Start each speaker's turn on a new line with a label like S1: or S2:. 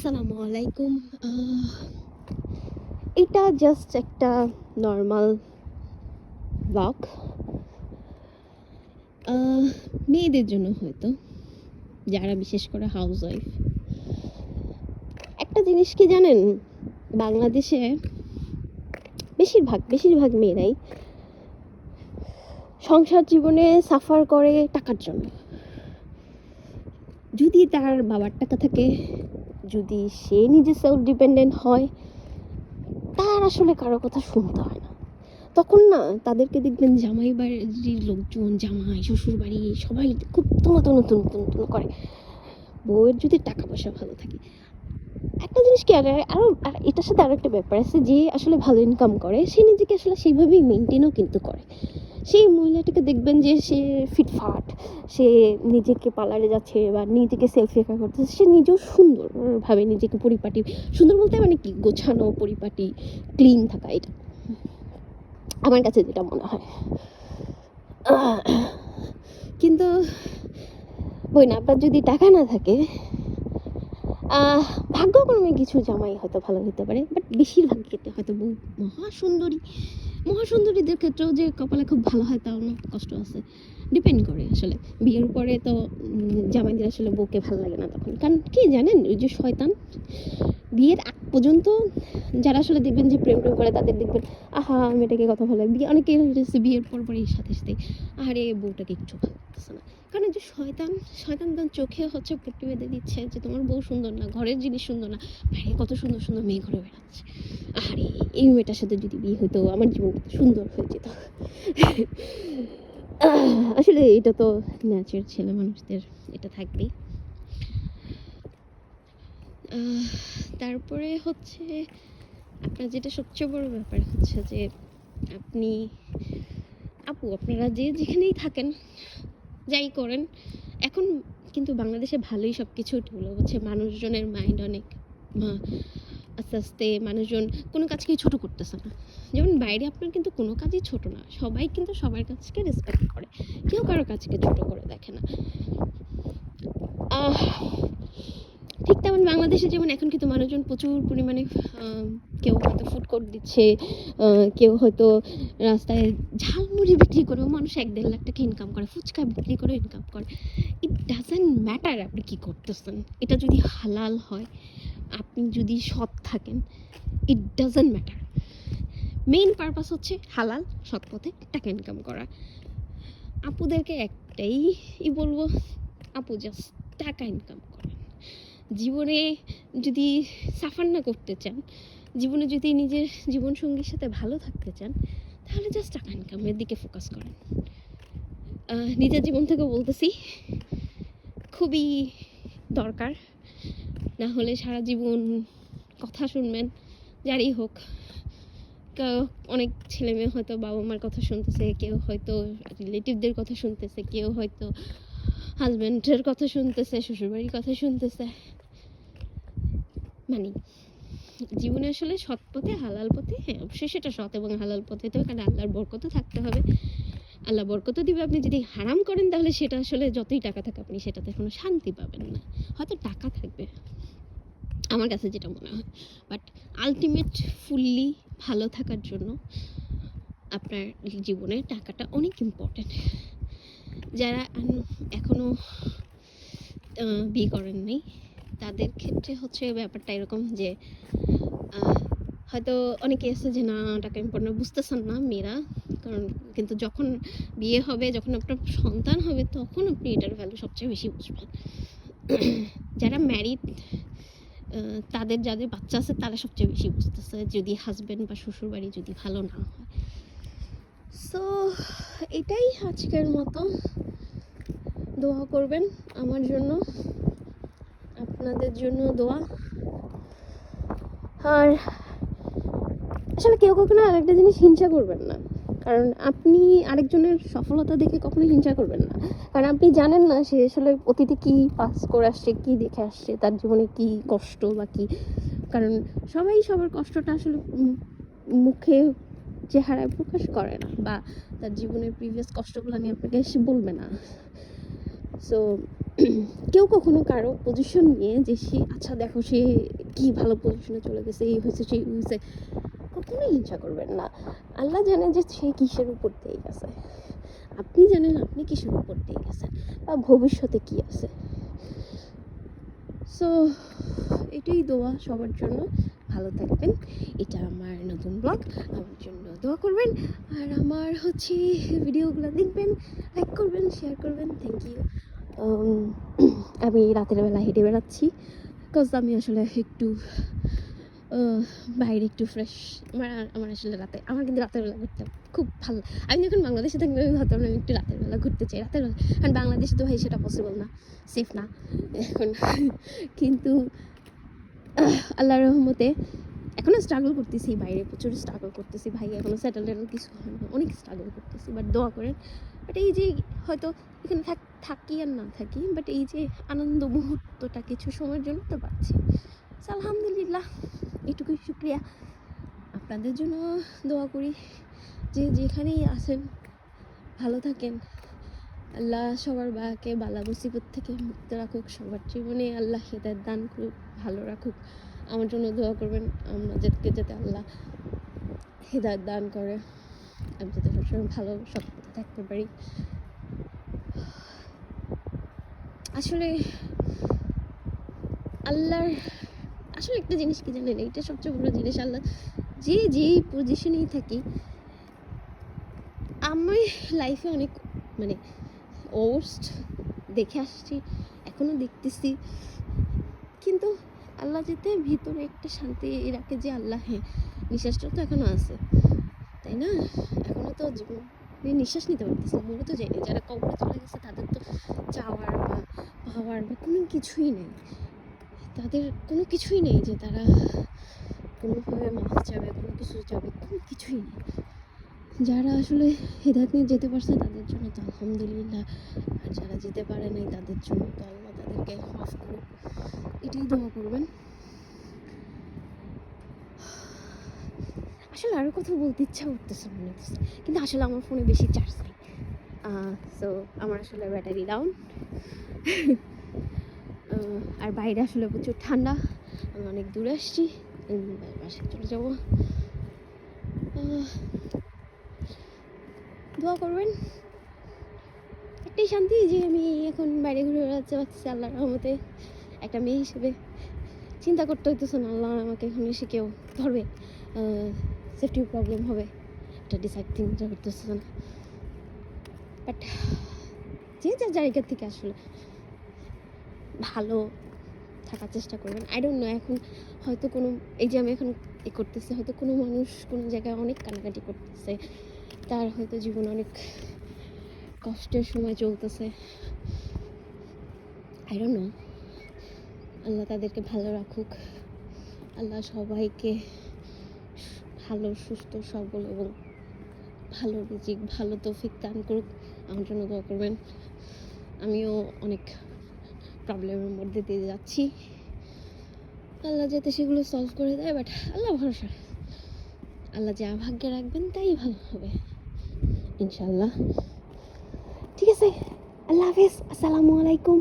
S1: আসসালামু আলাইকুম। এটা জাস্ট একটা নর্মাল ব্লগ মেয়েদের জন্য, হয়তো যারা বিশেষ করে হাউস ওয়াইফ। একটা জিনিস কি জানেন, বাংলাদেশে বেশিরভাগ মেয়েরাই সংসার জীবনে সাফার করে টাকার জন্য। যদি তার বাবার টাকা থাকে, যদি সে নিজে সেলফ ডিপেন্ডেন্ট হয়, তার আসলে কারো কথা শুনতে হয় না। তখন না তাদেরকে দেখবেন জামাই বাড়ির লোকজন, জামাই শ্বশুর বাড়ি সবাই খুব তুনো করে। বউয়ের যদি টাকা পয়সা ভালো থাকে, একটা জিনিস কি, আরও এটার সাথে আরও একটা ব্যাপার আছে, যে আসলে ভালো ইনকাম করে সে নিজেকে আসলে সেইভাবেই মেনটেনও কিন্তু করে। সেই মহিলাটাকে দেখবেন যে সে ফিটফাট, সে নিজেকে পার্লারে যাচ্ছে বা নিজেকে সেলফি একা করতেছে, সে নিজেও সুন্দরভাবে নিজেকে পরিপাটি, সুন্দর বলতে মানে কি, গোছানো, পরিপাটি, ক্লিন থাকা, এটা আমার কাছে যেটা মনে হয়। কিন্তু বই না, আপনার যদি টাকা না থাকে, ভাগ্যক্রমে কিছু জামাই হয়তো ভালো হতে পারে, বাট বেশিরভাগ ক্ষেত্রে হয়তো বউ মহাসুন্দরীদের ক্ষেত্রেও যে কপালে খুব ভালো হয় তাও না, কষ্ট আছে। ডিপেন্ড করে আসলে। বিয়ের পরে তো জামাইদের আসলে বউকে ভালো লাগে না তখন, কারণ কি জানেন, ওই যে শয়তান। বিয়ের আগ পর্যন্ত যারা আসলে দেখবেন যে প্রেম করে, তাদের দেখবেন আহা মেয়েটাকে কথা ভালো লাগে, অনেকে বিয়ের পরই সাথে আরে বউটাকে একটু ভালো লাগতেছে না, কারণ যে শয়তান তার চোখে হচ্ছে পট্টি বেঁধে দিচ্ছে যে তোমার বউ সুন্দর না, ঘরের জিনিস সুন্দর না, বাইরে কত সুন্দর সুন্দর মেয়ে ঘুরে বেড়াচ্ছে, আরে এই মেয়েটার সাথে যদি বিয়ে হতো আমার জীবনটা সুন্দর হয়ে যেত। আসলে এটা তো ন্যাচার, ছেলে মানুষদের এটা থাকবেই। তারপরে হচ্ছে আপনার যেটা সবচেয়ে বড় ব্যাপার হচ্ছে যে আপনারা যেখানেই থাকেন, যাই করেন, এখন কিন্তু বাংলাদেশে ভালোই সব কিছু ডেভেলপ হচ্ছে। মানুষজনের মাইন্ড অনেক আস্তে আস্তে মানুষজন কোনো কাজকেই ছোট করতেছে না। যেমন বাইরে আপনার কিন্তু কোনো কাজই ছোট না, সবাই কিন্তু সবার কাজকে রেসপেক্ট করে, কেউ কারো কাজকে ছোট করে দেখে না। ঠিক তেমন বাংলাদেশে যেমন এখন কিন্তু মানুষজন প্রচুর পরিমাণে কেউ হয়তো ফুড কোর্ট দিচ্ছে, কেউ হয়তো রাস্তায় ঝালমুড়ি বিক্রি করেও মানুষ 1-1.5 লাখ টাকা ইনকাম করে, ফুচকা বিক্রি করেও ইনকাম করে। ইট ডাজেন্ট ম্যাটার আপনি কী করতেছেন, এটা যদি হালাল হয়, আপনি যদি সৎ থাকেন, it doesn't matter. Main purpose হচ্ছে হালাল সৎ পথে টাকা ইনকাম করা। আপুদেরকে একটাই বলবো, আপু জাস্ট টাকা ইনকাম করেন। জীবনে যদি সাফার না করতে চান, জীবনে যদি নিজের জীবনসঙ্গীর সাথে ভালো থাকতে চান, তাহলে জাস্ট টাকা ইনকামের দিকে ফোকাস করেন। নিজের জীবন থেকে বলতেছি, খুবই দরকার, না হলে সারা জীবন কথা শুনবেন যারই হোক। অনেক ছেলে মেয়ে হয়তো বাবা মার কথা শুনতেছে, কেউ হয়তো রিলেটিভদের কথা শুনতেছে, কেউ হয়তো হাজব্যান্ডের কথা শুনতেছে, শ্বশুরবাড়ির কথা শুনতেছে। মানে জীবনে আসলে সৎ পথে, হালাল পথে, হ্যাঁ অবশ্যই সেটা সৎ এবং হালাল পথে, তো এখানে আল্লাহর বরকতও থাকতে হবে। আল্লাহ বরকতও দিবে। আপনি যদি হারাম করেন তাহলে সেটা আসলে যতই টাকা থাকে আপনি সেটাতে কোনো শান্তি পাবেন না। হয়তো টাকা থাকবে, আমার কাছে যেটা মনে হয়, বাট আলটিমেট ফুললি ভালো থাকার জন্য আপনার জীবনে টাকাটা অনেক ইম্পর্ট্যান্ট। যারা এখনও বিয়ে করেন নাই, তাদের ক্ষেত্রে হচ্ছে ব্যাপারটা এরকম যে হয়তো অনেকে আছে যে না টাকা ইম্পর্টেন্ট, বুঝতেছেন না মেয়েরা, কারণ কিন্তু যখন বিয়ে হবে, যখন আপনার সন্তান হবে, তখন আপনি এটার ভ্যালু সবচেয়ে বেশি বুঝবেন। যারা ম্যারিড, যাদের বাচ্চা আছে, তারা সবচেয়ে বেশি বুঝতেছে, যদি হাজব্যান্ড বা শ্বশুরবাড়ি যদি ভালো না হয়। সো এটাই আজকের মতো। দোয়া করবেন আমার জন্য, আপনাদের জন্য দোয়া। আর আসলে কেউ কখনো আরেকটা জিনিস হিংসা করবেন না, কারণ আপনি আরেকজনের সফলতা দেখে কখনো হিংসা করবেন না, কারণ আপনি জানেন না সে আসলে অতীতে কী পাস করে আসছে, কী দেখে আসছে, তার জীবনে কী কষ্ট বা কী। কারণ সবাই সবার কষ্টটা আসলে মুখে চেহারায় প্রকাশ করে না, বা তার জীবনের প্রিভিয়াস কষ্টগুলো নিয়ে আপনাকে এসে বলবে না। সো কেউ কখনো কারো পজিশন নিয়ে যে সে আচ্ছা দেখো সে কি ভালো পজিশনে চলে গেছে, এই হয়েছে সেই হয়েছে, কখনোই হিংসা করবেন না। আল্লাহ জানে যে সে কিসের উপর দিয়ে গেছে, আপনি জানেন আপনি কিসের উপর দিয়ে গেছেন বা ভবিষ্যতে কি আছে। সো এটাই দোয়া সবার জন্য, ভালো থাকবেন। এটা আমার নতুন ব্লগ, আমার জন্য দোয়া করবেন। আর আমার হচ্ছে ভিডিওগুলো দেখবেন, লাইক করবেন, শেয়ার করবেন। Thank you. আমি রাতের বেলা হেঁটে বেড়াচ্ছি, বিকজ আমি আসলে একটু বাইরে একটু ফ্রেশ। আমার আসলে আমার কিন্তু রাতের বেলা ঘুরতে খুব ভালো। আমি যখন বাংলাদেশে থাকলে আমি ভাবতাম আমি একটু রাতের বেলা ঘুরতে চাই, রাতের বেলা। কারণ বাংলাদেশে তো ভাই সেটা পসিবল না, সেফ না এখন। কিন্তু আল্লাহর রহমতে এখনও স্ট্রাগল করতেছি, বাইরে প্রচুর স্ট্রাগল করতেছি ভাই, এখনও সেটেল কিছু হয় না, অনেক স্ট্রাগল করতেছি। বাট দোয়া করেন। বাট এই যে হয়তো এখানে থাকি আর না থাকি, বাট এই যে আনন্দ মুহূর্তটা কিছু সময়ের জন্য তো পাচ্ছি। আলহামদুলিল্লাহ, এটুকুই শুক্রিয়া। আপনাদের জন্য দোয়া করি যে যেখানেই আছেন ভালো থাকেন। আল্লাহ সবার বাকে বালা মুসিবত থেকে মুক্ত রাখুক, সবার জীবনে আল্লাহ হেদায়েত দান করুক, ভালো রাখুক। আমার জন্য দোয়া করবেন আমাদেরকে, যাতে আল্লাহ হেদায়েত দান করে, আমি যাতে সবসময় ভালো সৎপথে থাকতে পারি। আসলে আল্লাহর আসলে একটা জিনিস কি জানেন, এইটা সবচেয়ে বড় জিনিস, আল্লাহ যে যেই পজিশনেই থাকি, আমি লাইফে অনেক মানে ওর্স্ট দেখে আসছি, এখনও দেখতেছি, কিন্তু আল্লাহ যেতে ভিতরে একটা শান্তি রাখে যে আল্লাহ হ্যাঁ নিঃশ্বাসটা তো এখনও আছে, তাই না? এখনও তো জীবন নিঃশ্বাস নিতে পারতেছে, মনে তো যায়নি। যারা কবরে চলে গেছে তাদের তো চাওয়ার বা পাওয়ার বা কোনো কিছুই নেই, তাদের কোনো কিছুই নেই যে তারা কোনোভাবে মাফ চাবে, কোনো কিছু চাবে, কোনো কিছুই নেই। যারা আসলে হেদায়েত নিয়ে যেতে পারছে তাদের জন্য তো আলহামদুলিল্লাহ, আর যারা যেতে পারে নাই তাদের জন্য তো আল্লাহ তাদেরকে মাফ করুক, এটাই দোয়া করবেন। আসলে আরও কথা বলতে ইচ্ছা করতেছে মনে হচ্ছে, কিন্তু আসলে আমার ফোনে বেশি চার্জ নেই। সো আমার আসলে ব্যাটারি ডাউন। আর বাইরে আসলে প্রচুর ঠান্ডা, আমি অনেক দূরে আসছি, বাসায় চলে যাবো। দোয়া করবেন। একটাই শান্তি যে আমি এখন বাইরে ঘুরে বেড়াতে পারছি আল্লাহর রহমতে, একটা মেয়ে হিসেবে। চিন্তা করতে হইতেছে না আল্লাহ আমাকে এখন এসে কেউ ধরবে, সেফটি প্রবলেম হবে, এটা ডিসাইড চিন্তা করতেছে না। বাট যে যার জায়গা থেকে আসলে ভালো থাকার চেষ্টা করবেন। আই ডোন্ট নো, এখন হয়তো কোনো এই যে আমি এখন করতেছি, হয়তো কোনো মানুষ কোনো জায়গায় অনেক কান্নাকাটি করতেছে, তার হয়তো জীবন অনেক কষ্টের সময় চলতেছে। আই ডোন্ট নো, আল্লাহ তাদেরকে ভালো রাখুক, আল্লাহ সবাইকে ভালো সুস্থ সবল এবং ভালো রিজিক ভালো তৌফিক দান করুক। আমার জন্য দোয়া করবেন। আমিও অনেক প্রবলেমের মধ্যে দিয়ে যাচ্ছি, আল্লাহ যাতে সেগুলো সলভ করে দেয়। বাট আল্লাহ ভরসা, আল্লাহ যা ভাগ্যে রাখবেন তাই ভালো হবে ইনশাল্লাহ। ঠিক আছে, আল্লাহ হাফেজ, আসসালামু আলাইকুম।